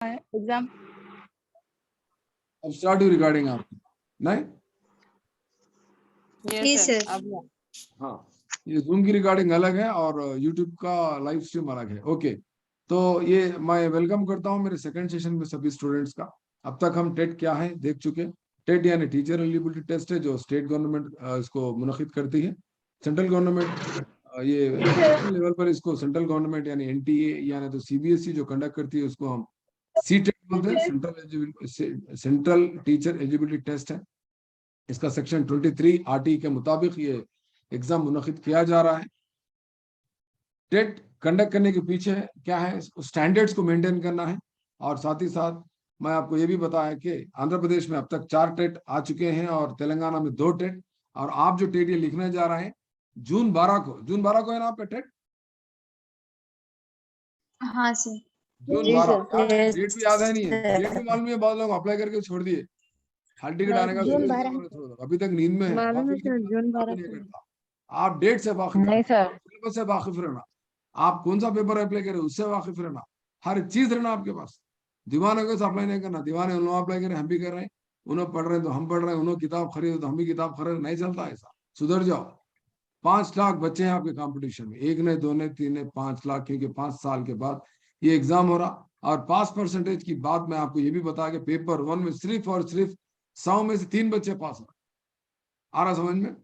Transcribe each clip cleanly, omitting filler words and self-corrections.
Exam. अब start हुई recording आपकी? नहीं यस सर। हाँ, ये जूम की रिकॉर्डिंग अलग है और यूट्यूब का लाइव स्ट्रीम अलग है। ओके, तो ये मैं वेलकम करता हूँ मेरे सेकंड सेशन में सभी स्टूडेंट्स का। अब तक हम टेट क्या है देख चुके। टेट यानी टीचर एलिजिबिलिटी टेस्ट है जो स्टेट गवर्नमेंट इसको मुनक्किद करती है। सेंट्रल गवर्नमेंट ये लेवल पर इसको सेंट्रल गवर्नमेंट यानी एनटीए यानी तो सीबीएसई जो कंडक्ट करती है उसको हम सीटेट बोलते हैं। सेंट्रल टीचर एलिजिबिलिटी टेस्ट है। इसका सेक्शन 23 आरटी के मुताबिक ये एग्जाम मुनक्किद किया जा रहा है। टेट कंडक्ट करने के पीछे क्या है, स्टैंडर्ड्स को मेंटेन करना है। और साथ ही साथ मैं आपको ये भी बताया कि आंध्र प्रदेश में अब तक 4 टेट आ चुके हैं और तेलंगाना में 2 टेट। और आप जो टेट ये लिखने जा रहे हैं जून 12 को है ना आपका टेट? हाँ सर। जून 12 डेट भी याद है नहीं है? डेट भी मालूम है, बहुत लोग अप्लाई करके छोड़ दिए। हाल टिकट आने का जून 12 छोड़ दो, अभी तक नींद में है। मालूम है सर, जून 12 नहीं को। करता। आप डेट से वाकिफ नहीं सर। सिलेबस से वाकिफ रहना। आप कौन सा पेपर अप्लाई करें उससे वाकिफ रहना। हर चीज रहना आपके पास। दीवाने को अप्लाई नहीं करना। दीवाने उन लोग अप्लाई करें, हम भी कर रहे हैं। उन्होंने पढ़ रहे हैं तो हम पढ़ रहे हैं। उन्होंने किताब खरीदे तो हम भी किताब खरीद। नहीं चलता ऐसा, सुधर जाओ। 5 लाख बच्चे हैं आपके कंपटीशन में, 1 नहीं 2 नहीं 3 नहीं 5 लाख, क्योंकि 5 साल के बाद ये एग्जाम हो रहा। और पास परसेंटेज की बात मैं आपको ये भी बता के पेपर 1 में सिर्फ और सिर्फ 100 में से 3 बच्चे पास हो रहे। आ रहा समझ में?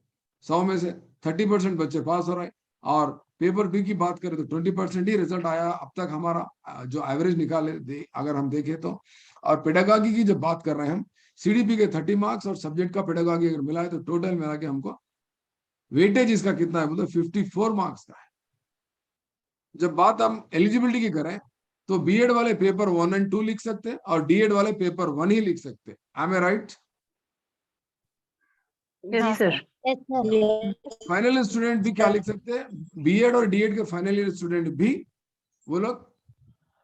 100 में से 30% बच्चे पास हो रहे हैं। और पेपर 2 की बात करें तो 20% ही रिजल्ट आया अब तक हमारा जो एवरेज निकाले अगर हम देखें तो। और पेडागॉजी की जब बात कर रहे हैं हम, सीडीपी के 30 मार्क्स और सब्जेक्ट का पेडागॉजी अगर मिला है तो टोटल मिला के हमको वेटेज इसका कितना है, मतलब 54 मार्क्स का है। जब बात हम एलिजिबिलिटी की करें तो बीएड वाले पेपर 1 और 2 लिख सकते हैं और डीएड वाले पेपर 1 ही लिख सकते हैं। Am I right? Yes sir. Final student भी क्या लिख सकते हैं? बीएड और डीएड के फाइनल ईयर स्टूडेंट भी वो लोग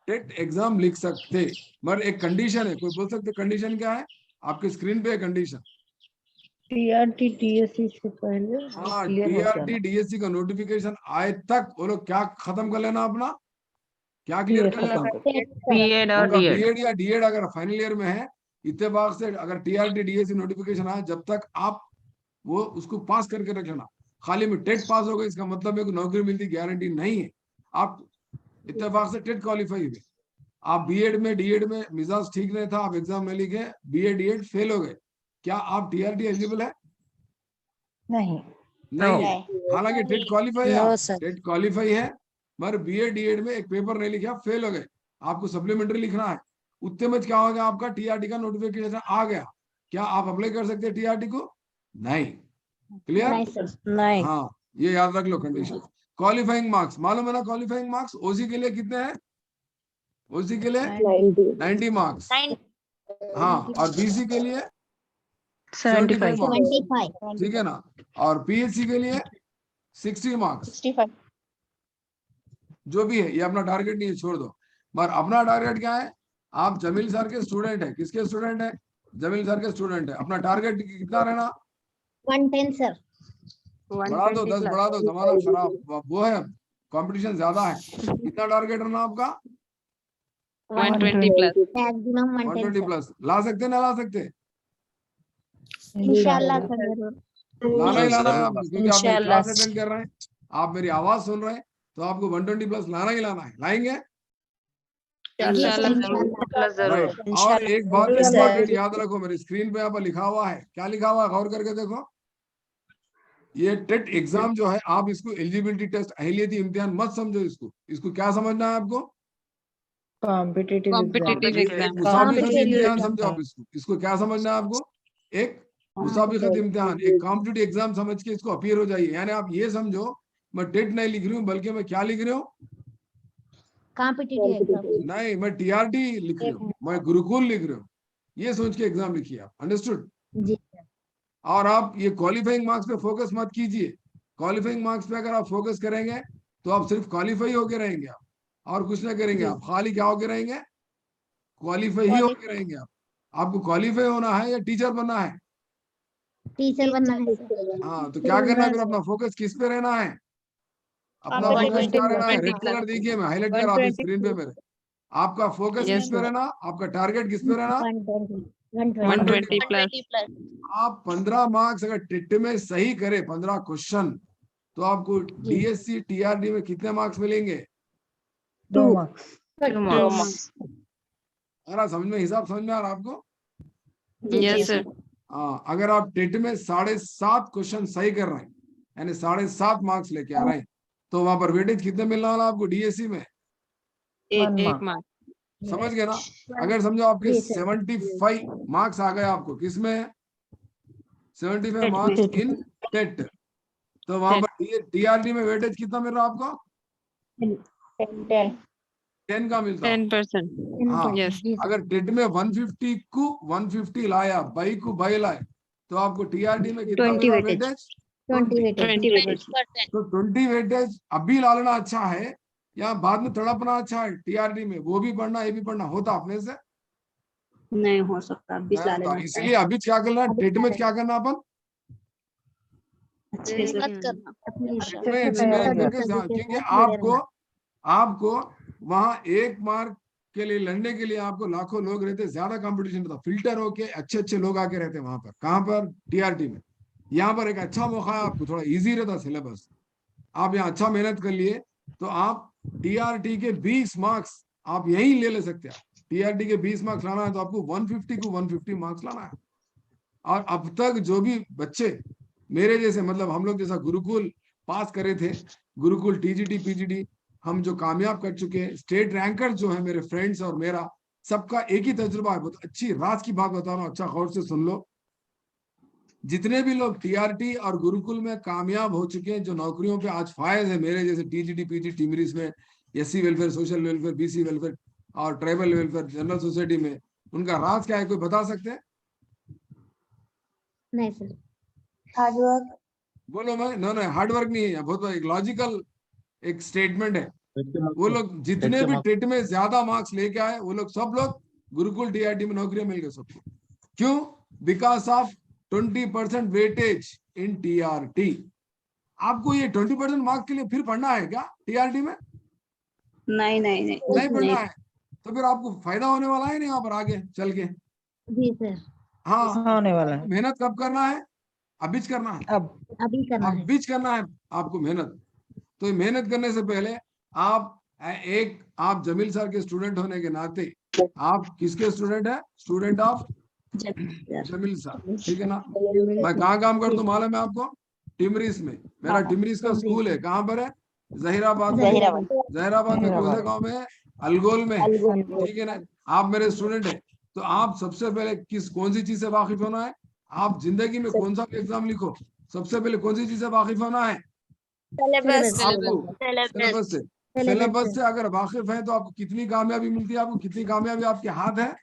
टेट एग्जाम लिख सकते। मगर एक कंडीशन है, कोई बोल सकते कंडीशन क्या है? आपके स्क्रीन पे है कंडीशन। टीआरटी डीएससी से पहले हाँ, क्लियर हो टीआरटी जाना। डीएससी का नोटिफिकेशन आए तक वो लोग क्या खत्म कर लेना अपना, क्या क्लियर कर लेना? बीएड और उनका डीएड। बीएड या डीएड अगर फाइनल ईयर में है, इत्तेफाक से अगर टीआरटी डीएससी नोटिफिकेशन आए जब तक आप वो उसको पास करके रखना। खाली में टेट पास हो गए इसका मतलब है कि नौकरी मिलती गारंटी नहीं है। आप इत्तेफाक से टेट क्वालिफाई हुए, आप बीएड में डीएड में मिजाज ठीक नहीं था, आप एग्जाम में लिखे बीएड डीएड फेल हो गए, क्या आप टीआरटी एलिजिबल है? नहीं। नहीं है। हालांकि टेट क्वालिफाई है, नो आप सर। टेट क्वालिफाई है मगर बीएड डीएड में एक पेपर नहीं लिखा, फेल हो गए, आपको सप्लीमेंट्री लिखना है। उतने में क्या होगा, आपका टीआरटी का नोटिफिकेशन आ गया, क्या आप अप्लाई कर सकते हैं टीआरटी को? नहीं। क्लियर? नहीं। हाँ, ये याद रख लो कंडीशन। क्वालिफाइंग मार्क्स मालूम है ना? क्वालिफाइंग मार्क्स ओसी के लिए कितने हैं? ओसी के लिए 90 मार्क्स। हाँ, और बीसी के लिए 75 मार्क्स, ठीक है ना? और पीएचसी के लिए 60 मार्क्स। जो भी है, ये अपना टारगेट नहीं है, छोड़ दो। मगर अपना टारगेट क्या है? आप जमील सर के स्टूडेंट है। किसके स्टूडेंट है? जमील सर के स्टूडेंट है। अपना टारगेट कितना रहना? 110 सर। बढ़ा दो, 10 बढ़ा दो, जमाना खराब वो है, कंपटीशन ज्यादा है। कितना टारगेट रहना आपका? 120 प्लस। Maximum 110 120 sir. प्लस। ला सकते ना ला सकते? इंशाल्लाह सर जरूर। लाना ही लाना है आपको, क्योंकि आप मेरी इंशाल्लाह। क्लास अटेंड कर रहे हैं, आप मेरी आवाज सुन रहे हैं, तो आपको 120 प्लस लाना ही लाना है। लाएंगे? इंशाल्लाह जरूर। राइट। और एक बात इम्पोर्टेंट याद रखो, मेरी स्क्रीन पे यहाँ पर लिखा हुआ है, क्या लिखा हुआ है गौर करके देखो। ये टेट एग्जाम जो है, आप इसको एलिजिबिलिटी टेस्ट अहलियती इम्तिहान मत समझो। इसको क्या समझना है आपको? कॉम्पिटिटिव एक मुसाबिकत इम्तिहान समझो आप इसको क्या समझना है आपको? एक मुसाबिकत इम्तिहान, एक कॉम्पिटिटिव एग्जाम समझ के इसको अपीयर हो जाइए। यानी आप ये समझो मैं टेट नहीं लिख रही हूँ, बल्कि मैं क्या लिख रही हूँ? Competitive exam. नहीं, मैं टीआरटी लिख रही हूँ, मैं गुरुकुल लिख रही हूँ। ये सोच के एग्जाम लिखिए आप। अंडरस्टूड? जी। और आप ये क्वालिफाइंग मार्क्स पे फोकस मत कीजिए। क्वालिफाइंग मार्क्स पे अगर आप फोकस करेंगे तो आप सिर्फ क्वालिफाई होके रहेंगे, आप और कुछ नहीं करेंगे। आप खाली क्या होके रहेंगे? क्वालिफाई ही होके रहेंगे आप। आपको क्वालिफाई होना है या टीचर बनना है? टीचर बनना है सर। हाँ, तो क्या करना है फिर? अपना फोकस किस पे रहना है? अपना फोकस क्या रहना है? रेड कलर देखिए, मैं हाईलाइट कर रहा हूँ स्क्रीन पे मेरे। आपका फोकस Yes, किस पे sir. रहना, आपका टारगेट किस पे रहना, 120 120 plus. आप 15 मार्क्स अगर टिट में सही करे 15 क्वेश्चन तो आपको डीएससी टीआरडी में कितने मार्क्स मिलेंगे? 2 marks. 2 marks. आ रहा समझ में, हिसाब समझ में आ रहा आपको? Yes, sir. हाँ, अगर आप टेट में 7.5 क्वेश्चन सही कर रहे हैं यानी 7.5 मार्क्स लेके आ रहे हैं तो वहां पर वेटेज कितने मिलने वाला आपको डीएससी में? 1 mark. समझ गए ना? अगर समझो आपके जी, सर। 75 मार्क्स आ गए आपको किसमें, 75 मार्क्स इन टेट, तो वहां पर टीआरडी में वेटेज कितना मिल रहा है आपको? 10 का मिलता है। 10%. हाँ, Yes. अगर टेट में 150 को 150 लाया, बाई को बाई लाए तो आपको टीआरडी में कितना 20 मिल रहा weightage. वेटेज? 20 20 weightage. तो 20 वेटेज अभी ला लेना अच्छा है या बाद में तड़पना अच्छा है? टीआरडी में वो भी पढ़ना ये भी पढ़ना होता अपने से नहीं हो सकता, 20 ला तो लेना इसलिए अभी क्या करना, टेट में क्या करना अपन, अच्छे से टेट में अच्छी मेहनत करके, क्योंकि आपको वहां 1 मार्क के लिए लड़ने के लिए आपको लाखों लोग रहते, ज्यादा कंपटीशन था, फिल्टर होके अच्छे अच्छे लोग आके रहते वहां पर। कहां पर? टीआरटी में। यहाँ पर एक अच्छा मौका है आपको, थोड़ा इजी रहता सिलेबस, आप यहाँ अच्छा मेहनत कर लिए तो आप टीआरटी के 20 मार्क्स आप यहीं ले सकते हैं। टीआरटी के 20 मार्क्स लाना है तो आपको 150 को 150 मार्क्स लाना है। और अब तक जो भी बच्चे मेरे जैसे, मतलब हम लोग जैसा गुरुकुल पास करे थे, गुरुकुल टीजीटी पीजीटी, हम जो कामयाब कर चुके हैं, स्टेट रैंकर जो है मेरे फ्रेंड्स और मेरा, सबका एक ही तजुर्बा है। बहुत अच्छी राज की बात बता रहा हूँ, अच्छा गौर से सुन लो। जितने भी लोग टीआरटी और गुरुकुल में कामयाब हो चुके हैं, जो नौकरियों पे आज फायज है, मेरे जैसे टीजीटी पीजीटी टीमरीज में, SC welfare, social welfare, BC welfare और ट्राइबल वेलफेयर, जनरल सोसाइटी में, उनका राज क्या है, कोई बता सकते हैं? नहीं सर। Hard work. बोलो। मैं नो नो हार्ड वर्क नहीं है, बहुत एक लॉजिकल एक स्टेटमेंट है। वो लोग जितने भी टेट में ज्यादा मार्क्स लेके आए वो लोग सब लोग गुरुकुल टीआरटी में नौकरियां मिल गई सबको। क्यों? Because of 20% weightage in TRT. आपको ये 20% मार्क्स के लिए फिर पढ़ना है क्या टीआरटी में? नहीं नहीं नहीं नहीं पढ़ना है तो फिर आपको फायदा होने वाला है नहीं यहाँ पर आगे चल के। जी सर। हाँ, होने वाला है। मेहनत कब करना है? अभी करना है, अभी करना है। अभी करना है आपको मेहनत। तो मेहनत करने से पहले आप जमील सर के स्टूडेंट होने के नाते, आप किसके स्टूडेंट है? स्टूडेंट ऑफ जमील सर, ठीक है ना? मैं कहाँ काम करता हूँ मालूम है आपको? टिमरीज में। मेरा टिमरीज का स्कूल है, कहाँ पर है? जहीराबाद में। जहीराबाद में कौन से गांव में है? अलगोल में, ठीक है ना? आप मेरे स्टूडेंट है तो आप सबसे पहले कौन सी चीज से वाकिफ होना है? आप जिंदगी में कौन सा भी एग्जाम लिखो, सबसे पहले कौन सी चीज से वाकिफ होना है? सिलेबस से। सिलेबस से अगर वाकिफ है तो आपको कितनी कामयाबी मिलती है? आपको कितनी कामयाबी आपके हाथ है?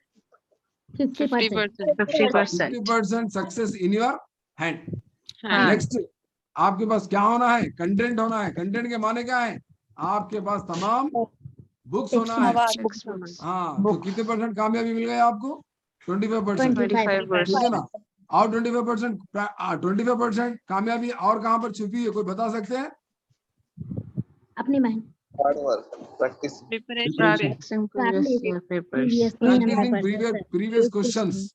50%। 50% success in your hand. Next, आपके पास क्या होना है? कंटेंट होना है। कंटेंट के माने क्या है? आपके पास तमाम बुक्स होना है। हाँ, तो कितने परसेंट कामयाबी मिल गई आपको? 25%, ठीक है ना? और 25% कामयाबी और कहाँ पर छुपी है, कोई बता सकते हैं? अपनी मेहनत। Hard work, practice, Practicing previous previous questions.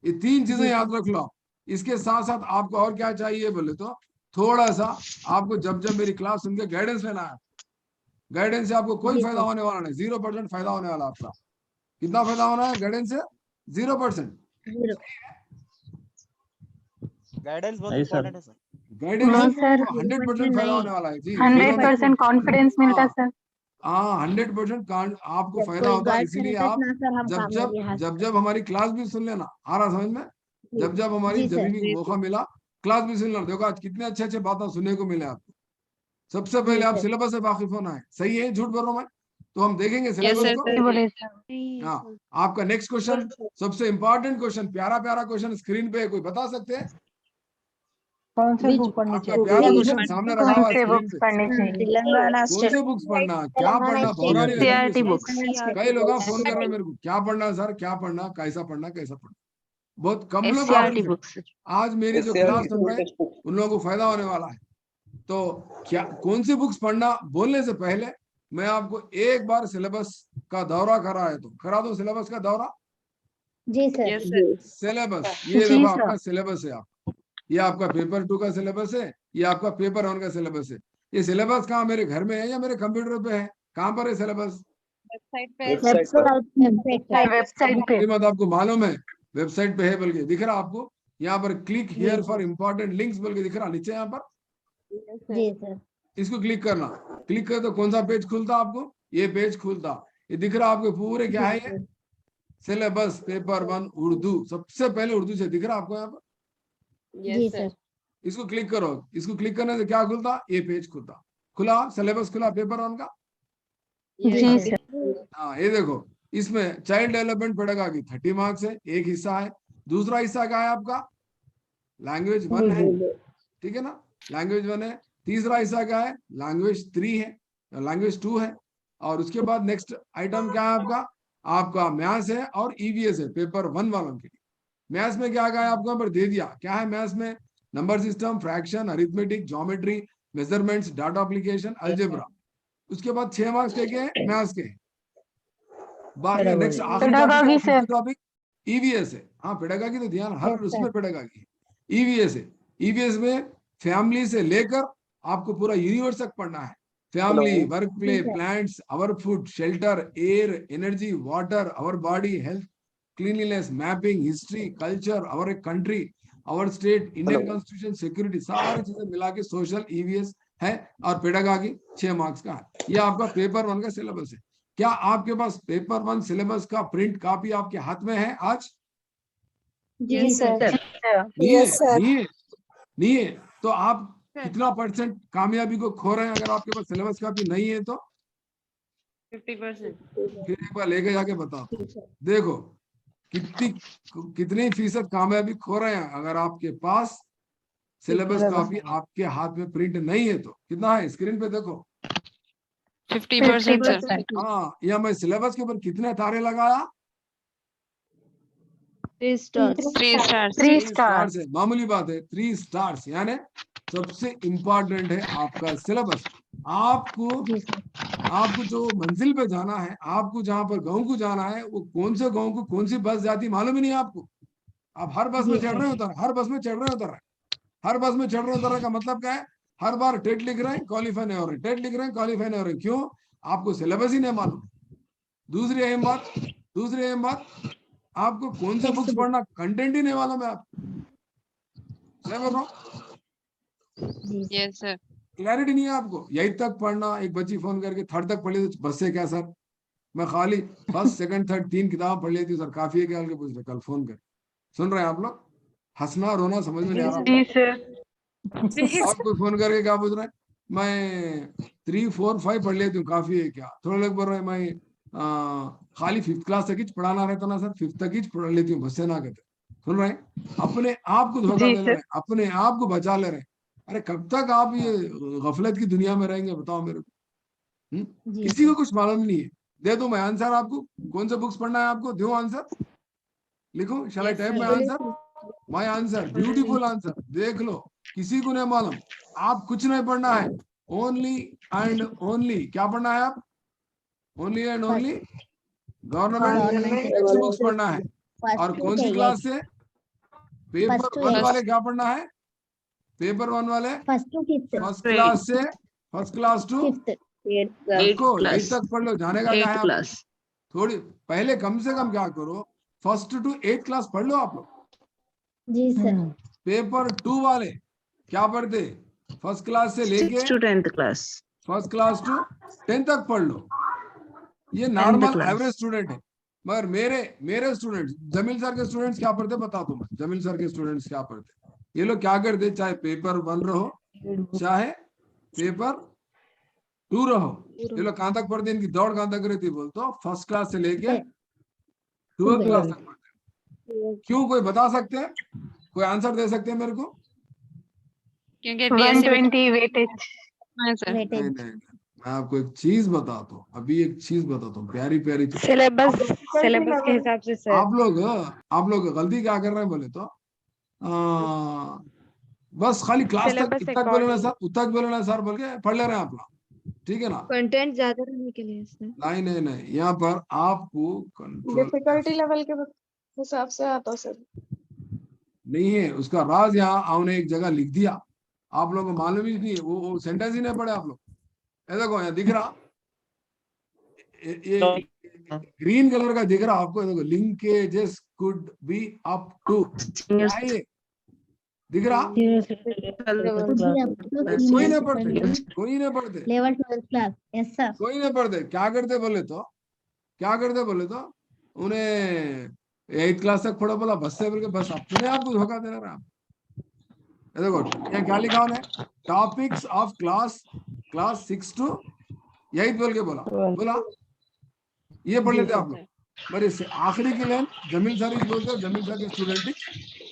ये 3 चीजें याद रख लो। इसके साथ साथ आपको और क्या चाहिए बोले तो थोड़ा सा आपको जब मेरी क्लास सुन के गाइडेंस लेना है। गाइडेंस से आपको कोई फायदा होने वाला नहीं, 0% फायदा होने वाला आपका। कितना फायदा होना है गाइडेंस से? 0%। गाइडेंस बहुत इंपॉर्टेंट है सर। गाइडेंस से 100% फायदा होने वाला है जी। 100% कॉन्फिडेंस मिलता सर। हाँ, 100% आपको फायदा होता है। इसीलिए आप जब हमारी क्लास भी सुन लेना, आ रहा समझ में? जब हमारी जब भी मौका मिला क्लास भी सुन लेना। देखो आज कितने अच्छे अच्छे बातें सुनने को मिले आपको। सबसे पहले आप सिलेबस से वाकिफ होना है। सही है, झूठ बोल रहा हूं मैं? तो हम देखेंगे सिलेबस को। हाँ, आपका नेक्स्ट क्वेश्चन, सबसे इंपॉर्टेंट क्वेश्चन, प्यारा प्यारा क्वेश्चन स्क्रीन पे, कोई बता सकते हैं? कौन से बुक पढ़नी आपका चाहिए? प्यारा क्वेश्चन सामने रखा हुआ है स्क्रीन पे। तेलंगाना कौन से बुक्स पढ़ना, क्या पढ़ना, पौराणिक CRT books. कई लोग फोन कर रहे हैं मेरे को, क्या पढ़ना सर, क्या पढ़ना, कैसा पढ़ना, कैसा पढ़ना। बहुत कम लोग SCRT वाकिफ हैं। books. आज मेरी जो क्लास सुन रहे हैं उन लोगों को फायदा होने वाला है। तो क्या कौन सी बुक्स पढ़ना बोलने से पहले मैं आपको एक बार सिलेबस का दौरा कराए तो करा दो, सिलेबस का दौरा। जी सर। सिलेबस ये देखो आपका सिलेबस है, आप ये आपका पेपर 2 का सिलेबस है, ये आपका पेपर 1 का सिलेबस है। ये सिलेबस कहाँ मेरे घर में है या मेरे कंप्यूटर पे है? कहाँ पर है सिलेबस? वेबसाइट पे मत आपको मालूम है, वेबसाइट पे है, बल्कि दिख रहा आपको यहाँ पर click here for important links बल्कि दिख रहा नीचे यहाँ पर। जी सर। इसको क्लिक करना, क्लिक कर तो कौन सा पेज खुलता आपको? ये पेज खुलता। ये दिख रहा आपको पूरे क्या है, ये सिलेबस पेपर 1 उर्दू, सबसे पहले उर्दू से दिख रहा आपको यहाँ पर। जी सर। इसको क्लिक करो, इसको क्लिक करने से क्या खुलता? ये पेज खुलता। खुला सिलेबस, खुला पेपर 1 का। जी सर। हाँ ये देखो, इसमें चाइल्ड डेवलपमेंट पेडागॉजी 30 मार्क्स है, एक हिस्सा है। दूसरा हिस्सा क्या है आपका? लैंग्वेज 1 है, ठीक है ना, लैंग्वेज 1 है। तीसरा हिस्सा क्या है? लैंग्वेज 3 है, लैंग्वेज 2 है। और उसके बाद नेक्स्ट आइटम क्या है आपका? आपका मैथ्स है और ईवीएस है, पेपर 1 वालों के लिए। मैथ्स में क्या है आपको यहाँ पर दे दिया, क्या है मैथ्स में? Number system, fraction, arithmetic, geometry, measurements, data application, algebra. उसके बाद 6 मार्क्स के मैथ्स के। बाकी नेक्स्ट आखिरी टॉपिक ईवीएस है। हाँ पेडागॉजी तो ध्यान, हर उसमें पेडागॉजी है। ईवीएस है, ईवीएस में फैमिली से लेकर आपको पूरा यूनिवर्स तक पढ़ना है। Family, work play, plants, our food, shelter, air, energy, water, our body, health, cleanliness, mapping, history, culture, our country, our state, Indian constitution, security, सारी चीजें मिला के सोशल ईवीएस है। और पेडागॉजी 6 मार्क्स का है। ये आपका पेपर 1 का सिलेबस है। क्या आपके पास पेपर 1 सिलेबस का प्रिंट कॉपी आपके हाथ में है आज? जी सर। नहीं है तो आप कितना % कामयाबी को खो रहे हैं अगर आपके पास सिलेबस कॉपी नहीं है तो? 50%। फिर एक बार लेके जाके बताओ, देखो कितनी फीसद कामयाबी खो रहे हैं अगर आपके पास सिलेबस कॉपी आपके हाथ में प्रिंट नहीं है तो। कितना है स्क्रीन पे देखो, 50%। हाँ, या मैं सिलेबस के ऊपर कितने तारे लगाया? 3 स्टार्स। 3 स्टार्स है, मामूली बात है। 3 स्टार्स यानी सबसे इंपॉर्टेंट है आपका सिलेबस। आपको जो मंजिल पे जाना है, आपको जहां पर गांव को जाना है, वो कौन से गांव को कौन सी बस जाती मालूम ही नहीं है आपको। आप हर बस में चढ़ रहे उतर, हर बस में चढ़ रहे उतर रहे, हर बस में चढ़ रहे उतर रहे का मतलब क्या है? हर बार टेट लिख रहे हैं, क्वालिफाई नहीं हो रहे, टेट लिख रहे हैं, क्वालिफाई नहीं हो रहे। क्यों? आपको सिलेबस ही नहीं मालूम। दूसरी अहम बात, आपको कौन से बुक्स पढ़ना कंटेंट ही नहीं मालूम है आपको। मैं बोल रहा हूँ, यस सर। क्लैरिटी नहीं है आपको। 8th तक पढ़ना, एक बच्ची फोन करके 3rd तक पढ़ी तो बस से क्या सर, मैं खाली 1st, 2nd, 3rd 3 किताब पढ़ लेती हूँ सर, काफी है क्या? पूछ रहे कल फोन कर। सुन रहे हैं आप लोग? हंसना रोना समझ में नहीं आ रहा। और कोई फोन करके क्या पूछ रहे हैं, मैं 3, 4, 5 पढ़ लेती हूँ, काफी है क्या? थोड़े लोग बोल रहे हैं मैं खाली 5th क्लास तक ही पढ़ाना रहता ना सर, 5th तक ही पढ़ लेती हूँ, बस से ना कहते। सुन रहे हैं? अपने आप को धोखा दे रहे हैं, अपने आप को बचा ले रहे हैं। अरे कब तक आप ये गफलत की दुनिया में रहेंगे बताओ मेरे को? किसी को कुछ मालूम नहीं है। दे दो मैं आंसर आपको, कौन से बुक्स पढ़ना है आपको, दो आंसर लिखो। Shall I type my answer, beautiful answer, देख लो। किसी को नहीं मालूम, आप कुछ नहीं पढ़ना है, ओनली एंड ओनली क्या पढ़ना है आप? Only and only government text books पढ़ना है। और कौन सी क्लास से? पेपर 1 वाले क्या पढ़ना है? पेपर 1 वाले फर्स्ट क्लास से फर्स्ट क्लास टू 8th तक पढ़ लो। जाने का क्या है आपको? थोड़ी पहले कम से कम क्या करो, 1st to 8th क्लास पढ़ लो आप लोग। जी सर। पेपर 2 वाले क्या पढ़ते? 1st क्लास से लेके 10th class, 1st class to 10th तक पढ़ लो। ये नॉर्मल एवरेज स्टूडेंट है। मगर मेरे स्टूडेंट्स, जमील सर के स्टूडेंट्स क्या पढ़ते बता दो मैं। जमील सर के स्टूडेंट्स क्या पढ़ते? ये लोग क्या करते, चाहे पेपर 1 रहो चाहे पेपर 2 रहो, ये लोग कहां तक पढ़ते? इनकी दौड़ कहां तक रहती बोल तो 1st क्लास से लेके 12th क्लास तक पढ़ते। क्यों? कोई बता सकते हैं? कोई आंसर दे सकते हैं मेरे को? क्योंकि 120 वेटेज। नहीं, मैं आपको एक चीज बताता हूँ, अभी एक चीज बताता हूँ, प्यारी प्यारी चीज। सिलेबस के हिसाब से सर। आप लोग गलती क्या कर रहे हैं बोले तो बस खाली क्लास तक इतना बोले ना सर, उतना बोले ना सर बोल के पढ़ ले रहे हैं आप लोग, ठीक है ना? कंटेंट ज्यादा रहने के लिए इसमें नहीं नहीं नहीं, यहाँ पर आपको कंट्रोल डिफिकल्टी लेवल के हिसाब से आता सर। नहीं है, उसका राज यहाँ आपने एक जगह लिख दिया, आप लोगों को मालूम ही नहीं है, वो सेंटेंस ही नहीं पढ़े आप लोग। ये देखो यहाँ दिख रहा, ये ग्रीन कलर का दिख रहा आपको, देखो linkages could be up to, दिख रहा? कोई नहीं पढ़ते, कोई नहीं पढ़ते, लेवल 12 क्लास। Yes sir. कोई नहीं पढ़ते। क्या करते बोले तो उन्हें 8th क्लास तक पढ़ो बोला, बस से बोल के बस अपने आप को धोखा दे रहा है। देखो यहाँ क्या लिखा उन्हें, टॉपिक्स ऑफ क्लास 6 to 8 बोल के बोला ये पढ़ लेते आप लोग। पर इससे आखिरी की लाइन जमील सर ही बोलते, जमील सर के स्टूडेंट ही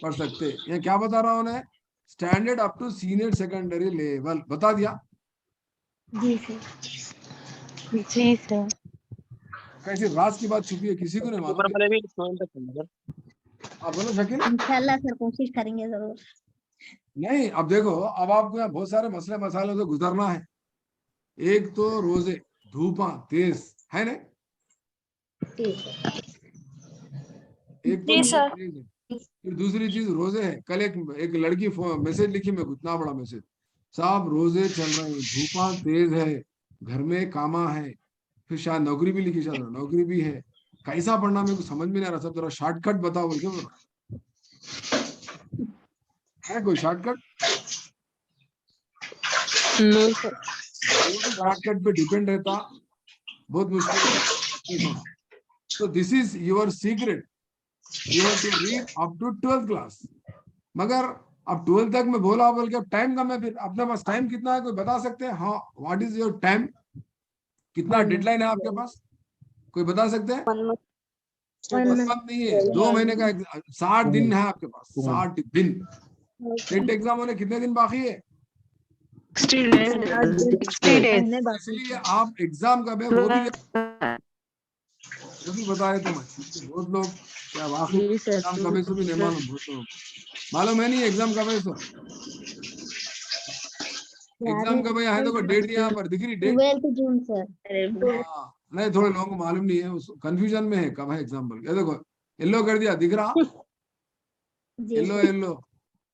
पढ़ सकते। ये क्या बता रहा हूँ उन्हें, standard up to senior secondary level बता दिया। जी सर। जी सर। कैसी राज की बात छुपी है, किसी को नहीं मालूम। आप बोलो शकील। इंशाल्लाह सर कोशिश करेंगे जरूर। नहीं, अब देखो, अब आपको यहाँ बहुत सारे मसले मसालों से गुजरना है। एक तो रोजे, धूपा तेज है ना, एक तो तेज है। फिर दूसरी चीज रोजे है। कल एक लड़की मैसेज लिखी, मैं इतना बड़ा मैसेज, साहब रोजे चल रहे हैं, धूपा तेज है, घर में कामा है, फिर शायद नौकरी भी लिखी, शायद नौकरी भी है, कैसा पढ़ना मेरे को समझ में नहीं आ रहा, सब जरा शॉर्टकट बताओ बोल के बोल रहा है। कोई शॉर्टकट? शॉर्टकट पे डिपेंड रहता बहुत मुश्किल है। तो this is your secret, you have to read up to 12th class. मगर अब 12th तक मैं बोला बोल के अब टाइम कम है, फिर अपने पास टाइम कितना है कोई बता सकते हैं? हाँ, व्हाट इज योर टाइम, कितना डेडलाइन है आपके पास, कोई बता सकते हैं? 1 month नहीं है, 2 महीने का 60 दिन है आपके पास, 60 दिन। टेट एग्जाम होने कितने दिन बाकी है? 60 days। इसलिए आप एग्जाम कब है वो भी बता रहे थे। बहुत लोग क्या वाकई एग्जाम कब है भी नहीं मालूम, बहुत लोग मालूम है नहीं एग्जाम कब है। एग्जाम कब है तो डेट यहाँ पर दिख रही, डेट 12 जून सर। नहीं, थोड़े लोगों को मालूम नहीं है, कंफ्यूजन में है कब है एग्जाम बोल के। देखो येलो कर दिया, दिख रहा yellow yellow,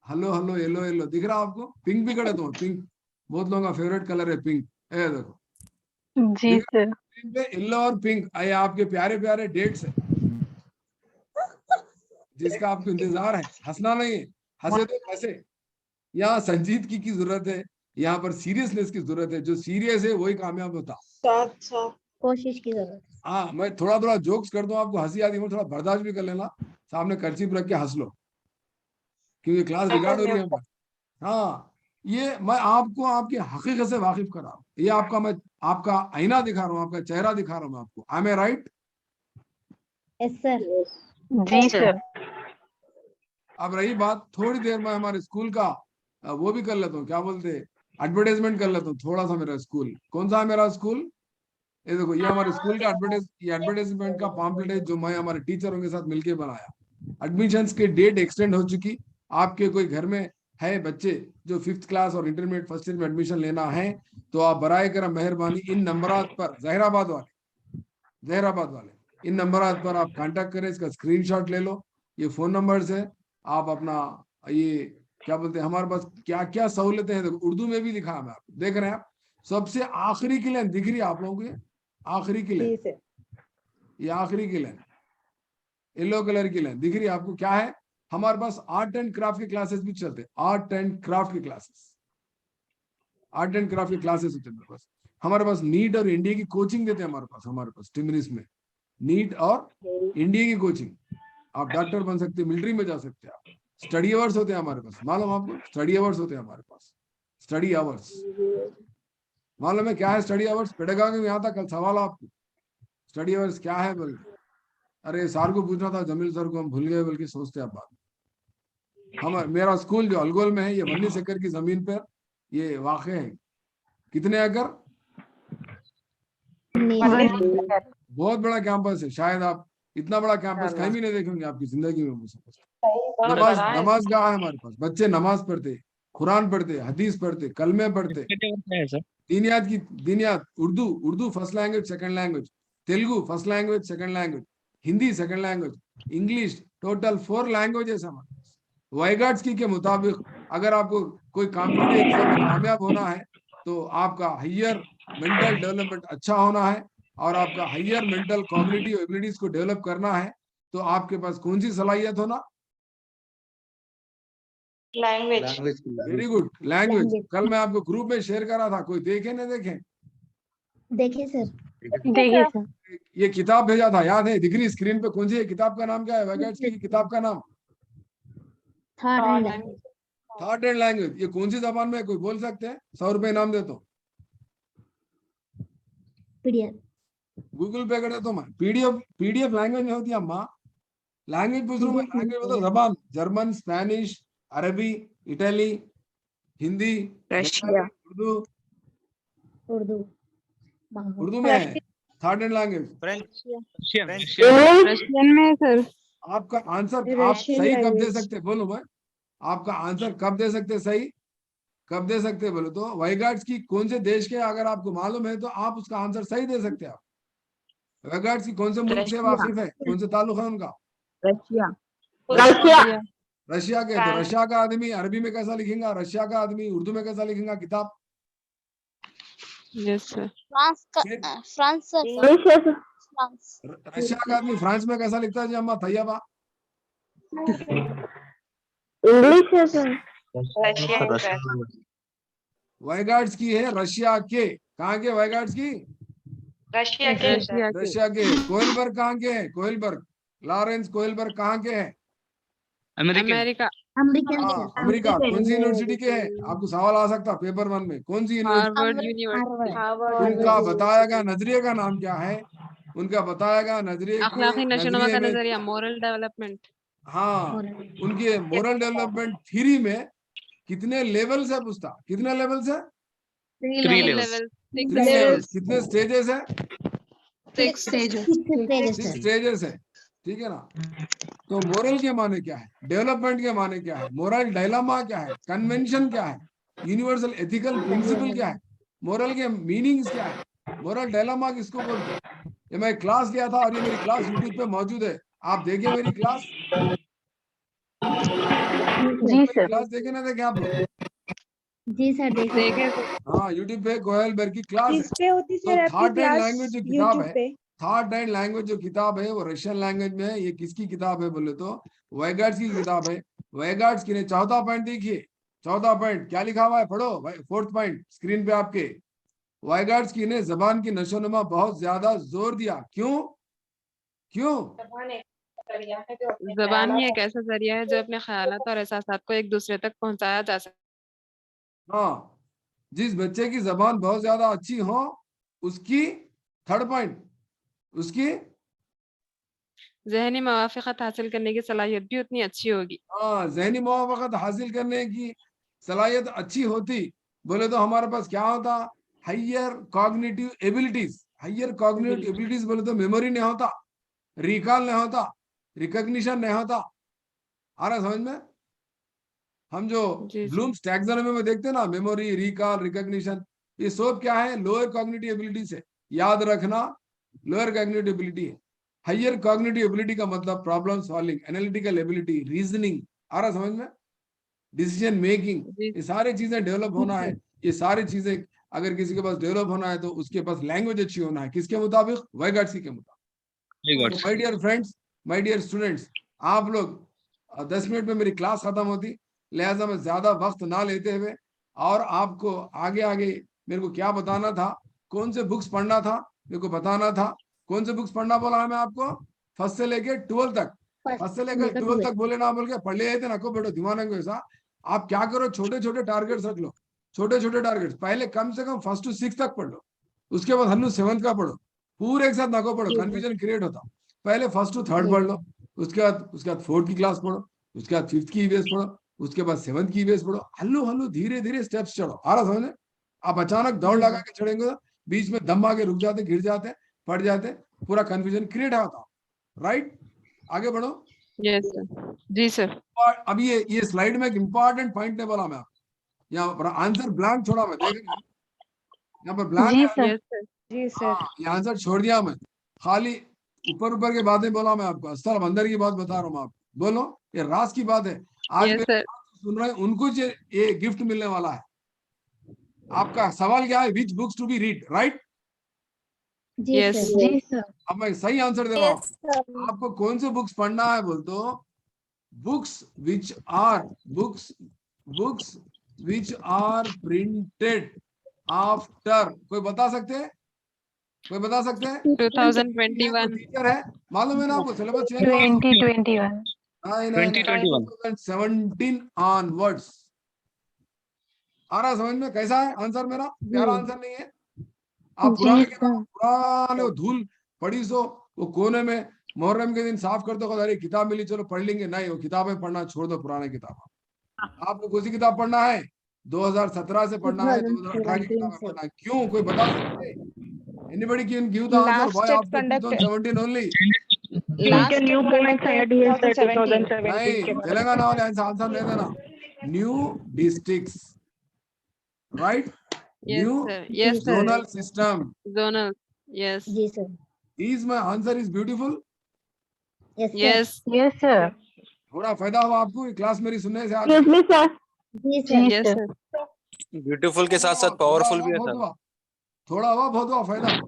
hello hello yellow yellow दिख रहा आपको? पिंक भी करे तो पिंक बहुत लोगों का फेवरेट कलर है पिंक। ये देखो जी सर। येलो और पिंक आए आपके प्यारे प्यारे डेट्स है जिसका आपको इंतजार है। हंसना नहीं है, हंसे तो हंसे। यहाँ संजीदगी की जरूरत है, यहाँ पर सीरियसनेस की जरूरत है। जो सीरियस है वही कामयाब होता। कोशिश की जरूरत। हाँ, मैं थोड़ा थोड़ा जोक्स कर दूं, आपको हंसी आती है, थोड़ा बर्दाश्त भी कर लेना, सामने कर्ची रख के हंस लो, क्योंकि क्लास रिकॉर्ड हो रही है। हाँ, ये मैं आपको आपकी हकीकत से वाकिफ कर रहा हूँ। ये आपका मैं आपका आईना दिखा रहा हूँ, आपका चेहरा दिखा रहा हूँ मैं आपको। I am right? Yes sir. जी सर। अब रही बात, थोड़ी देर में हमारे स्कूल का वो भी कर लेता हूँ, क्या बोलते हैं, एडवर्टाइजमेंट कर लेता हूँ थोड़ा सा। मेरा स्कूल कौन सा है? मेरा स्कूल ये देखो, ये हमारे स्कूल का एडवर्टाइजमेंट का पॉम्पलेट है जो मैं हमारे टीचरों के साथ मिलकर बनाया। एडमिशंस की डेट एक्सटेंड हो चुकी। आपके कोई घर में है बच्चे जो 5th क्लास और इंटरमीडिएट फर्स्ट ईयर में एडमिशन लेना है तो आप बराए करम मेहरबानी इन नंबरात पर, जहराबाद वाले इन नंबरात पर आप कांटेक्ट करें। इसका स्क्रीनशॉट ले लो, ये फोन नंबर्स है। आप अपना ये क्या बोलते हैं, हमारे पास क्या क्या सहूलतें हैं देखो, उर्दू में भी लिखा है, आप देख रहे हैं। आप सबसे आखिरी की लाइन दिख रही है आप लोगों को, ये आखिरी की लाइन, ये आखिरी की लाइन येलो कलर की लाइन दिख रही है आपको? क्या है? हमारे पास आर्ट एंड क्राफ्ट की क्लासेस भी चलते हैं। आर्ट एंड क्राफ्ट की क्लासेस होते हैं हमारे पास। नीट और इंडिया की कोचिंग देते हैं हमारे पास टिमरिस में नीट और इंडिया की कोचिंग। आप डॉक्टर बन सकते हैं, मिलिट्री में जा सकते हैं आप। स्टडी आवर्स होते हैं हमारे पास, मालूम आपको? स्टडी आवर्स होते हैं हमारे पास, स्टडी आवर्स मालूम है क्या है? स्टडी आवर्स पेडागॉजी में आता कल सवाल आपको, स्टडी आवर्स क्या है बोल। अरे सर को पूछना था, जमील सर को हम भूल गए बल्कि सोचते आप बात। मेरा स्कूल जो अलगोल में है, ये 19 एकड़ की जमीन पर ये वाक़ है। कितने एकड़? बहुत बड़ा कैंपस है, शायद आप इतना बड़ा कैंपस कहीं भी नहीं देखेंगे आपकी जिंदगी में। नमाज गाह है हमारे पास, बच्चे नमाज पढ़ते, कुरान पढ़ते, हदीस पढ़ते, कलमे पढ़ते, दीनियात Urdu first language, second language, Telugu first language, second language, Hindi second language, English, total 4 languages हमारे वाइगार्ड्स की के मुताबिक। अगर आपको कोई कॉम्पिटिटिव एग्जाम में कामयाब होना है तो आपका हायर मेंटल डेवलपमेंट अच्छा होना है और आपका हायर मेंटल कॉग्निटिव एबिलिटीज को डेवलप करना है, तो आपके पास कौन सी सलाहियत होना? लैंग्वेज। Very good, language. कल मैं आपको ग्रुप में शेयर करा था, कोई देखे नहीं देखे? देखिए सर। देखिए सर। ये किताब भेजा था, याद है? दिख रही स्क्रीन पे? कौन सी है किताब का नाम? क्या है वाइगार्ड्स की किताब का नाम? Third language. Third and language. ये कौन सी जबान में है, कोई बोल सकते हैं? 100 रुपए इनाम देता हूँ। पीडीएफ। गूगल पे कर देता हूँ मैं। पीडीएफ लैंग्वेज में होती है अम्मा। लैंग्वेज पूछ रहा हूँ मैं, लैंग्वेज मतलब जबान। जर्मन, स्पेनिश, अरबी, इटली, हिंदी, रशिया, उर्दू। उर्दू में है थर्ड एंड लैंग्वेज। रशियन में है सर। आपका आंसर आप सही कब दे सकते? बोलो भाई, आपका आंसर कब दे सकते? सही कब दे सकते? बोलो तो। वाइगार्ड्स की कौन से देश के अगर आपको मालूम है तो आप उसका आंसर सही दे सकते हैं। आप वाइगार्ड्स की कौन से मुल्क से वाकिफ है? कौन से ताल्लुक है उनका? रशिया। रशिया के। तो रशिया का आदमी अरबी में कैसा लिखेगा? रशिया का आदमी उर्दू में कैसा लिखेगा किताब? Yes sir. France sir. Russia का आदमी फ्रांस में कैसा लिखता है जी अम्मा तैयबा? इंग्लिश है सर। वाइगार्ड्स की है रशिया के। कहाँ के वाइगार्ड्स की? रशिया के। रशिया के। कोइलबर्ग कहाँ के है? कोइलबर्ग, लॉरेंस कोइलबर्ग कहाँ के है? अमेरिका। अमेरिकन हाँ, अमेरिका। कौन सी यूनिवर्सिटी के है? आपको सवाल आ सकता पेपर 1 में। कौन सी यूनिवर्सिटी? Harvard university. उनका बताया गया नजरिए का नाम क्या है? उनका बताया गया नजरिए अखलाकी नशोनुमा का में, नजरिया, मोरल डेवलपमेंट। हाँ, उनके मोरल डेवलपमेंट थ्योरी में कितने लेवल्स है? पूछता कितने लेवल्स है? 3 लेवल। 3 लेवल्स। कितने स्टेजेस है? 6 स्टेजेस। 6 स्टेजेस है, ठीक है ना? तो मोरल के माने क्या है? डेवलपमेंट के माने क्या है? मोरल डायलामा क्या है? कन्वेंशन क्या है? यूनिवर्सल एथिकल प्रिंसिपल क्या है? मोरल के मीनिंग्स क्या है? मोरल डायलामा किसको बोलते हैं? ये मैं क्लास लिया था और ये मेरी क्लास यूट्यूब पे मौजूद है। आप देखे मेरी क्लास? जी सर। क्लास देखे ना देखे आप लोग? जी सर देखे। हाँ, यूट्यूब पे कोहेलबर्ग की क्लास है। किस पे होती तो सर आपकी थर्ड एंड क्लास? लैंग्वेज जो किताब है, थर्ड एंड लैंग्वेज जो किताब है वो रशियन लैंग्वेज में है। ये किसकी किताब है बोले तो वाइगार्ड्स की किताब है। वाइगार्ड्स की ने चौथा पॉइंट देखिए, चौथा पॉइंट क्या लिखा हुआ है? पढ़ो। 4th पॉइंट स्क्रीन पे आपके। वाइगार्ड्स की ने जबान की नशोनुमा बहुत ज्यादा जोर दिया। क्यों? क्यों? जबान ही एक ऐसा जरिया है जो अपने ख्यालात और एहसासात को एक दूसरे तक पहुंचाया जा सकता हाँ, जिस बच्चे की जबान बहुत ज्यादा अच्छी हो उसकी, थर्ड पॉइंट, उसकी है। जहनी मवाफ़क़त हासिल करने की सलाहियत भी उतनी अच्छी होगी। हाँ, जहनी मुवाफ़क़त हासिल करने की सलाहियत अच्छी होती बोले तो हमारे पास क्या होता? Higher cognitive abilities. Higher cognitive abilities बोले तो मेमोरी नहीं होता, रिकॉल नहीं होता, रिकॉग्निशन नहीं होता। आ रहा समझ में? हम जो ब्लूम्स टैक्सोनॉमी में देखते हैं ना, मेमोरी, रिकॉल, रिकॉग्निशन, ये सब क्या है? लोअर कॉग्निटिव एबिलिटीज है। याद रखना, लोअर कॉग्निटिव एबिलिटी है। हायर कॉग्निटिव एबिलिटी का मतलब problem solving, analytical ability, reasoning. आ रहा समझ में? डिसीजन मेकिंग, ये सारी चीजें डेवलप होना है। ये सारी चीजें अगर किसी के पास डेवलप होना है तो उसके पास लैंग्वेज अच्छी होना है। किसके मुताबिक? वाइगार्ड्स के मुताबिक। My dear friends, my dear students, आप लोग 10 मिनट में मेरी क्लास खत्म होती, लिहाजा मैं ज्यादा वक्त ना लेते हुए और आपको आगे आगे मेरे को क्या बताना था, कौन से बुक्स पढ़ना था मेरे को बताना था। कौन से बुक्स पढ़ना बोला है मैं आपको? फर्स्ट से लेके 12 तक। फर्स्ट से लेकर 12 तक बोले ना बोल के पढ़ ले थे ना को बेटो दिमाग में ऐसा। आप क्या करो, छोटे छोटे टारगेट्स रख लो, छोटे छोटे टारगेट्स। पहले कम से कम 1 to 6 तक पढ़ लो, उसके बाद हन्नू 7th का पढ़ो। पूरे एक साथ ना को पढ़ो, कंफ्यूजन क्रिएट होता। पहले 1st to 3rd पढ़ लो, उसके बाद 4th की क्लास पढ़ो, उसके बाद 5th की ईवीएस पढ़ो, उसके बाद 7th की ईवीएस पढ़ो। हल्लू हल्लू धीरे धीरे स्टेप्स चढ़ो। आ रहा समझ? आप अचानक दौड़ लगा के चढ़ेंगे तो बीच में दम आके रुक जाते, गिर जाते, पड़ जाते, पूरा कंफ्यूजन क्रिएट होता। राइट, आगे बढ़ो। Yes sir. जी सर। अब ये स्लाइड में एक इंपॉर्टेंट पॉइंट ने बोला मैं आपको, यहाँ पर आंसर ब्लैंक छोड़ा मैं, देख रहे हैं? यहाँ पर ब्लैंक यस सर। जी सर। हाँ, ये आंसर छोड़ दिया मैं, खाली ऊपर ऊपर की बातें बोला मैं आपको, असल अंदर की बात बता रहा हूँ आपको। बोलो, ये राज की बात है। आज यस मेरे सर। बात सुन रहे हैं उनको ये गिफ्ट मिलने वाला है। आपका सवाल क्या है? Which books to be read, right? जी यस सर। जी सर। अब मैं सही आंसर दे रहा हूँ Yes, sir. आपको। कौन से बुक्स पढ़ना है बोल तो, books which are printed after, कोई बता सकते हैं? कोई बता सकते हैं? 2021। टीचर है, मालूम है ना आपको, सिलेबस चेंज हुआ 2021। नहीं नहीं 2017 ऑनवर्ड्स। आ रहा समझ में? कैसा है आंसर मेरा? प्यारा आंसर नहीं है? आप पुराने पुराने वो धूल पड़ी सो वो कोने में मुहर्रम के दिन साफ करते हो, अरे किताब मिली चलो पढ़ लेंगे, नहीं, वो किताबें पढ़ना छोड़ दो, पुराने किताब। आपको कौन सी किताब पढ़ना है? 2017 से पढ़ना है, 2018 की किताब पढ़ना है। क्यों, कोई बता सकते? Anybody can give the answer why after 2017 only? क्योंकि न्यू पॉइंट्स ऐड हुए सर 2017 नहीं, के बाद। तेलंगाना वाले आंसर नहीं देना। New districts, right? Yes new sir. Yes sir. zonal system. Zonal. Yes जी sir. Is my answer is beautiful? Yes sir. Yes yes sir. थोड़ा फायदा हुआ आपको क्लास मेरी सुनने से आज? Excuse me sir. जी सर। Yes sir. ब्यूटीफुल के साथ साथ पावरफुल भी है बहुत सर। हुआ, थोड़ा हुआ, बहुत हुआ फायदा।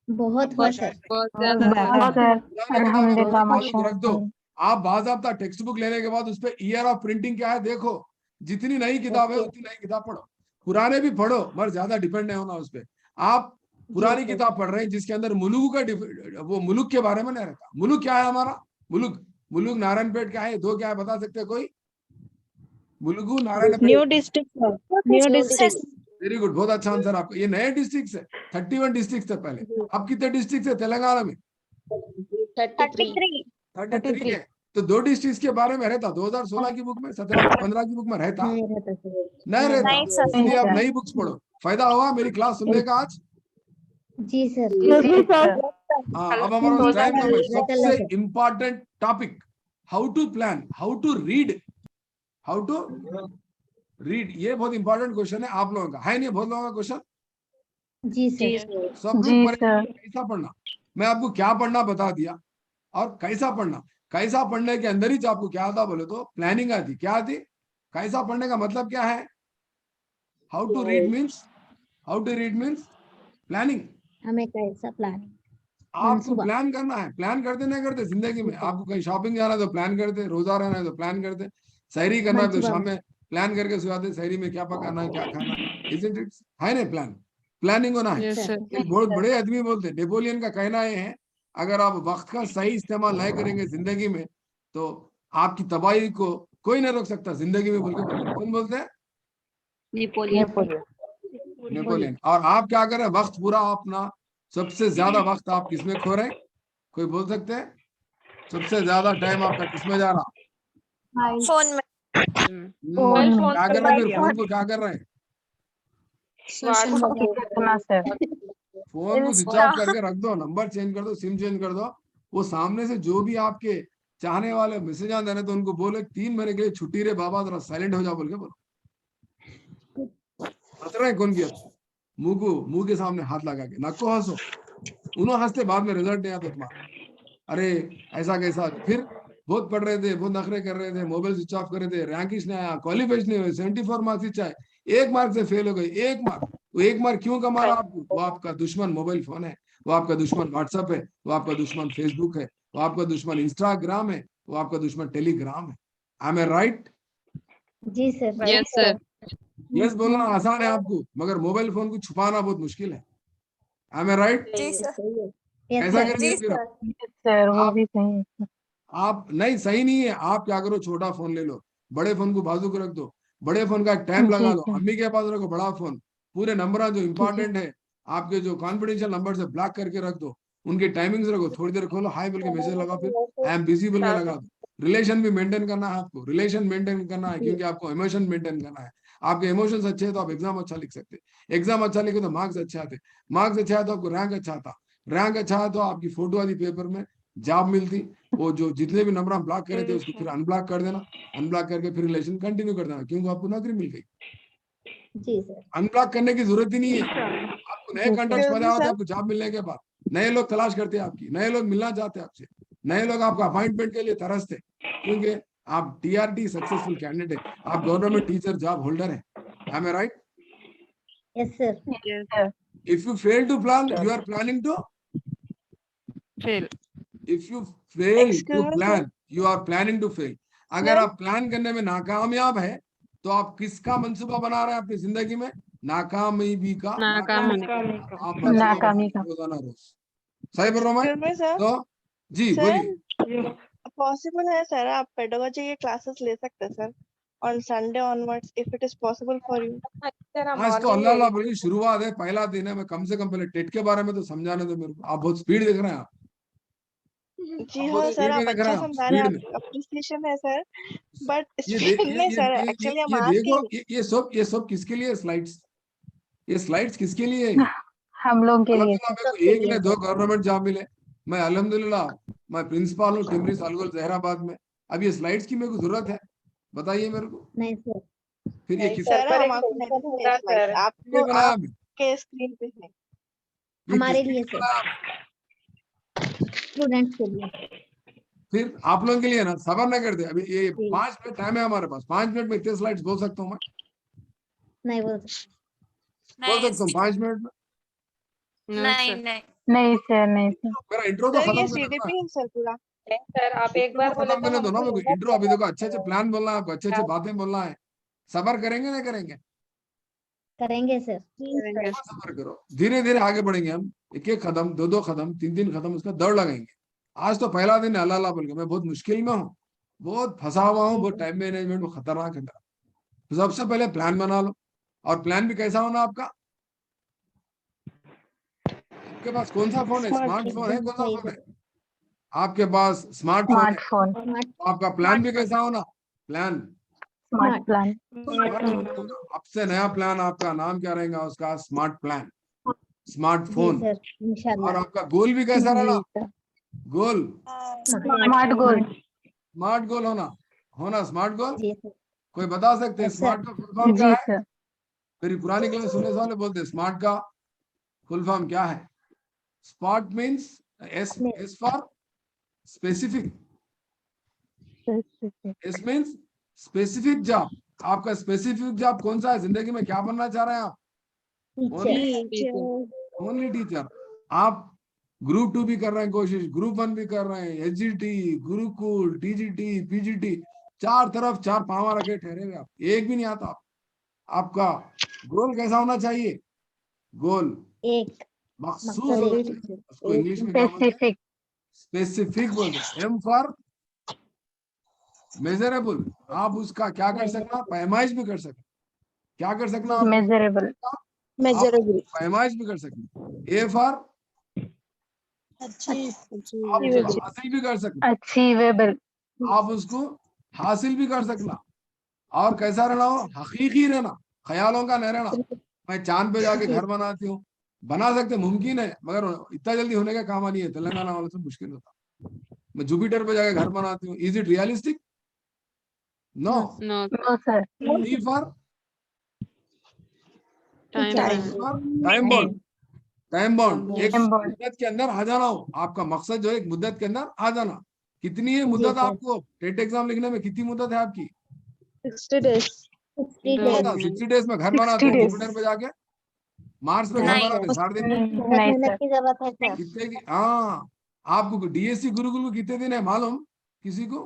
बहुत हुआ सर। बहुत ज्यादा बहुत सर। पुराने अल्हम्दुलिल्लाह किताब है, रख दो। माशाअल्लाह। आप बाज़ाब्ता टेक्स्ट बुक लेने के बाद उस पे ईयर ऑफ प्रिंटिंग क्या है देखो। जितनी नई किताब है उतनी नई किताब पढ़ो, पुराने भी पढ़ो, मगर ज्यादा डिपेंड नहीं होना उस पे। आप पुरानी किताब पढ़ रहे हैं जिसके अंदर मुलुक का वो मुलुक के बारे में नहीं रहता। मुलुक क्या है हमारा? मुलुक नारायणपेट क्या है? दो क्या है बता सकते हैं कोई? Mulugu Narayanpet. New district sir. New district. Very good, बहुत अच्छा आंसर आपका। ये नए डिस्ट्रिक्ट है, 31 डिस्ट्रिक्ट थे पहले। अब कितने डिस्ट्रिक्ट है तेलंगाना में? 33. 33 है। तो दो डिस्ट्रिक्ट के बारे में रहता 2016 की बुक में, 17-15 की बुक में रहता नहीं रहता सर। नहीं रहता। नहीं सर। इसलिए आप नई बुक्स पढ़ो। फायदा हुआ मेरी क्लास सुनने का आज? जी सर। जी सर। हाँ, अब हमारा टाइम कम है। सबसे important topic, how to plan, how to read. ये बहुत इंपॉर्टेंट क्वेश्चन है आप लोगों का, है नहीं? बहुत लोगों का क्वेश्चन। जी सर। सब जी लोग पढ़ेंगे सर। कैसा पढ़ना। मैं आपको क्या पढ़ना बता दिया, और कैसा पढ़ना। कैसा पढ़ने के अंदर ही आपको क्या आता बोले तो प्लानिंग आती। क्या आती? कैसा पढ़ने का मतलब क्या है? How to read means planning. हमें कैसा प्लान? आपको प्लान करना है। प्लान करते नहीं करते जिंदगी में? आपको कहीं शॉपिंग जाना है तो प्लान करते, रोजा रहना है तो प्लान करते, सहरी करना है तो शाम में प्लान करके सुलाते, सहरी में क्या पकाना है, क्या खाना है। है ना प्लान? प्लानिंग होना है। Yes sir. एक बहुत बड़े आदमी बोलते हैं, नेपोलियन का कहना ये है, अगर आप वक्त का सही इस्तेमाल नहीं करेंगे जिंदगी में तो आपकी तबाही को कोई नहीं रोक सकता जिंदगी में, बोल के बोलते हैं। कौन बोलते हैं? नेपोलियन। और आप क्या कर रहे हैं? वक्त पूरा अपना, सबसे ज्यादा वक्त आप किसमें खो रहे हैं? कोई बोल सकते हैं? सबसे ज्यादा टाइम आपका किसमें जा रहा? फोन में. क्या कर रहे हैं फिर? फोन को क्या कर रहे हैं? कितना सर? फोन को स्विच ऑफ करके रख दो, नंबर चेंज कर दो, सिम चेंज कर दो। वो सामने से जो भी आपके चाहने वाले मैसेज आते हैं तो उनको बोले 3 महीने के लिए छुट्टी रे बाबा, जरा साइलेंट हो जाओ बोल के बोलो। हंस रहे हैं कौन की? मुंह के सामने हाथ लगा के नको हंसो। उन्होंने हंसते, बाद में रिजल्ट नहीं आता तुम्हारा। अरे ऐसा कैसा? फिर बहुत पढ़ रहे थे, बहुत नखरे कर रहे थे, मोबाइल स्विच ऑफ कर रहे थे, रैंकिश नहीं आया, क्वालिफिकेशन नहीं हुई, 74 मार्क्स ही चाहे, 1 मार्क से फेल हो गए। 1 मार्क, वो 1 मार्क क्यों कमा रहा आपको? वो आपका दुश्मन मोबाइल फोन है, वो आपका दुश्मन व्हाट्सएप है, वो आपका दुश्मन फेसबुक है, वो आपका दुश्मन इंस्टाग्राम है, वो आपका दुश्मन टेलीग्राम है। I am right? जी सर। Yes sir. यस बोलना आसान है आपको, मगर मोबाइल फोन को छुपाना बहुत मुश्किल है। I am right? जी सर. कैसा करेंगे फिर? सर वो भी सही है। आप नहीं, सही नहीं है। आप क्या करो, छोटा फोन ले लो, बड़े फोन को बाजू को रख दो, बड़े फोन का टाइम लगा लो, अम्मी के पास रखो बड़ा फोन, पूरे नंबर जो इंपॉर्टेंट है आपके, जो कॉन्फिडेंशियल नंबर से ब्लॉक करके रख दो, उनके टाइमिंग्स रखो, थोड़ी देर खोलो, हाय बोल के मैसेज लगा, फिर आई एम बिजी बोल के लगा दो। रिलेशन भी मेंटेन करना है आपको, रिलेशन मेंटेन करना है, क्योंकि आपको इमोशन मेंटेन करना है। आपके इमोशंस अच्छे हैं तो आप एग्जाम अच्छा लिख सकते, एग्जाम अच्छा लिखे तो मार्क्स अच्छे आते, मार्क्स अच्छे आए तो आपको रैंक अच्छा आता, रैंक अच्छा है तो आपकी फोटो आती पेपर में, जॉब मिलती। वो जो जितने भी नंबर हम ब्लॉक करे थे उसको फिर अनब्लॉक कर देना, अनब्लॉक करके फिर रिलेशन कंटिन्यू कर देना, क्योंकि आपको नौकरी मिल गई। जी सर। अनब्लॉक करने की जरूरत ही नहीं है। आपको नए कॉन्टेक्ट पता होते हैं, आपको जॉब मिलने के बाद नए लोग तलाश करते हैं आपकी, नए लोग मिलना चाहते हैं आपसे, नए लोग आपका अपॉइंटमेंट के लिए तरसते, क्योंकि आप टीआरटी सक्सेसफुल कैंडिडेट, आप गवर्नमेंट टीचर जॉब होल्डर है। Am I right? Yes sir. Yes, If you fail to plan, you are planning to. fail. If you fail Excuse to me, plan, you are planning to fail. अगर आप plan करने में नाकामयाब है तो आप किसका मंसूबा बना रहे हैं अपनी जिंदगी में? नाकामयाबी का। नाकाम होने का। आप मंसूबा नाकामी बनाते हैं रोजाना रोज। सही बोल रहा हूँ मैं? Excuse me, sir. तो जी Sir, बोलिए। पॉसिबल है सर, आप पेडागोजी के क्लासेस ले सकते हैं sir on Sunday onwards if it is possible for you. आज तो अल्लाह अल्लाह बोलिए, शुरुआत है, पहला दिन है। मैं कम से कम पहले टेट के बारे में तो समझाने दो मेरे को। आप बहुत स्पीड देख रहे हैं आप। जी आप हाँ बहुत सर, स्पीड में आप देख रहे अच्छा हैं, आप समझा रहे स्पीड हैं, में। अप्रिसिएशन है सर, बट ये स्पीड नहीं सर, एक्चुअली हम देखो, आस्किंग ये सब किसके लिए स्लाइड्स? ये स्लाइड्स किसके लिए है? हम लोग के लिए अल्हम्दुलिल्लाह मेरे को सबके एक लिए ने दो सर। गवर्नमेंट जॉब मिले। मैं अल्हम्दुलिल्लाह मैं प्रिंसिपल हूँ टिमरिस अलगोल जहराबाद में। अब ये स्लाइड्स की मेरे को जरूरत है? बताइए मेरे को। नहीं सर। फिर ये किस सर हम आपको नहीं देंगे स्लाइड, लिए आपको बनाया आपने? आपके स्क्रीन पे है। ये हमारे किसके लिए लिए सर, बनाया आपने? स्टूडेंट्स के लिए। फिर आप लोगों के लिए ना, सबर न करते। अभी ये जी। 5 मिनट टाइम है हमारे पास। 5 मिनट में इतने स्लाइड्स बोल सकता हूँ मैं? नहीं बोल सकते। बोल सकता हूँ 5 मिनट में? No, नहीं sir. नहीं नहीं सर, नहीं सर। मेरा इंट्रो तो सर खत्म ये कर दो ना। सीडीपी है सर पूरा। सर आप एक बार बोले खत्म तो करने दो ना हमको मेरे को। इंट्रो अभी देखो, अच्छे अच्छे प्लान बोलना है आपको, अच्छे अच्छे बातें बोलना है। सबर करेंगे ना करेंगे? करेंगे सर। करेंगे। सबर करो, धीरे धीरे आगे बढ़ेंगे हम। एक एक कदम, दो कदम, तीन कदम उसका दौड़ लगाएंगे। आज तो पहला दिन है, अल्लाह अल्लाह बोल के मैं बहुत मुश्किल में हूँ, बहुत फंसा हुआ हूँ, बहुत टाइम मैनेजमेंट में खतरनाक है मेरा। तो सबसे पहले प्लान बना लो। और प्लान भी कैसा होना आपका? आपके पास कौन सा फोन है? स्मार्टफोन है? कौन सा फोन है आपके पास? स्मार्टफोन है। स्मार्टफोन। तो आपका प्लान भी कैसा होना? Plan smart plan. अब से नया प्लान आपका नाम क्या रहेगा उसका? स्मार्ट प्लान, जी स्मार्टफोन। सर, और इंशाल्लाह। आपका गोल भी कैसा रहना? गोल स्मार्ट गोल। स्मार्ट गोल होना स्मार्ट गोल। जी सर। कोई बता सकते हैं यस स्मार्ट सर। का फुल फॉर्म क्या जी है? सर। मेरी पुरानी क्लास सुनने वाले बोलते हैं स्मार्ट का फुल फॉर्म क्या है? Smart means S for specific, S means specific job. आपका स्पेसिफिक जॉब कौन सा है? जिंदगी में क्या बनना चाह रहे हैं आप? Only teacher. आप ग्रुप 2 भी कर रहे हैं कोशिश, ग्रुप 1 भी कर रहे हैं, एचजीटी, गुरुकुल, टीजीटी, पीजीटी, 4 तरफ 4 पावा रखे ठहरे हुए आप, एक भी नहीं आता आप। आपका गोल कैसा होना चाहिए? गोल एक मकसूद, उसको इंग्लिश में क्या बोलते हैं? स्पेसिफिक बोलते हैं। M for measurable. आप उसका क्या कर सकना? पैमाइश भी कर सकना। क्या कर सकना आप? मेजरेबल। मेजरेबल। पैमाइश भी कर सकना। ए फॉर आप उसको हासिल भी कर सकना। अचीवेबल। आप उसको हासिल भी कर सकना। और कैसा रहना हो? हकीकी रहना, ख्यालों का नहीं रहना। मैं चांद पे जाके घर बनाती हूँ, बना सकते, मुमकिन है, मगर इतना जल्दी होने का काम नहीं है। तेलंगाना वालों से मुश्किल होता। मैं जुपिटर पे जाके घर बनाती हूँ। Is it realistic? No. No, no sir. T for time. Time bound. Time bound एक Time bound. मुद्दत के अंदर आ जाना हो। आपका मकसद जो है एक मुद्दत के अंदर आ जाना। कितनी है मुद्दत सर। आपको? टेट एग्जाम लिखने में कितनी मुद्दत है आपकी? 60 days। 60 दो days। दिन। 60 डेज में घर बनाते हैं जुपिटर पे जाके, मार्स पे घर नहीं। बनाते हैं 60 दिन में। बहुत मेहनत की जरूरत है सर। कितने की? हाँ, आपको डीएससी गुरुकुल को कितने दिन है मालूम किसी को?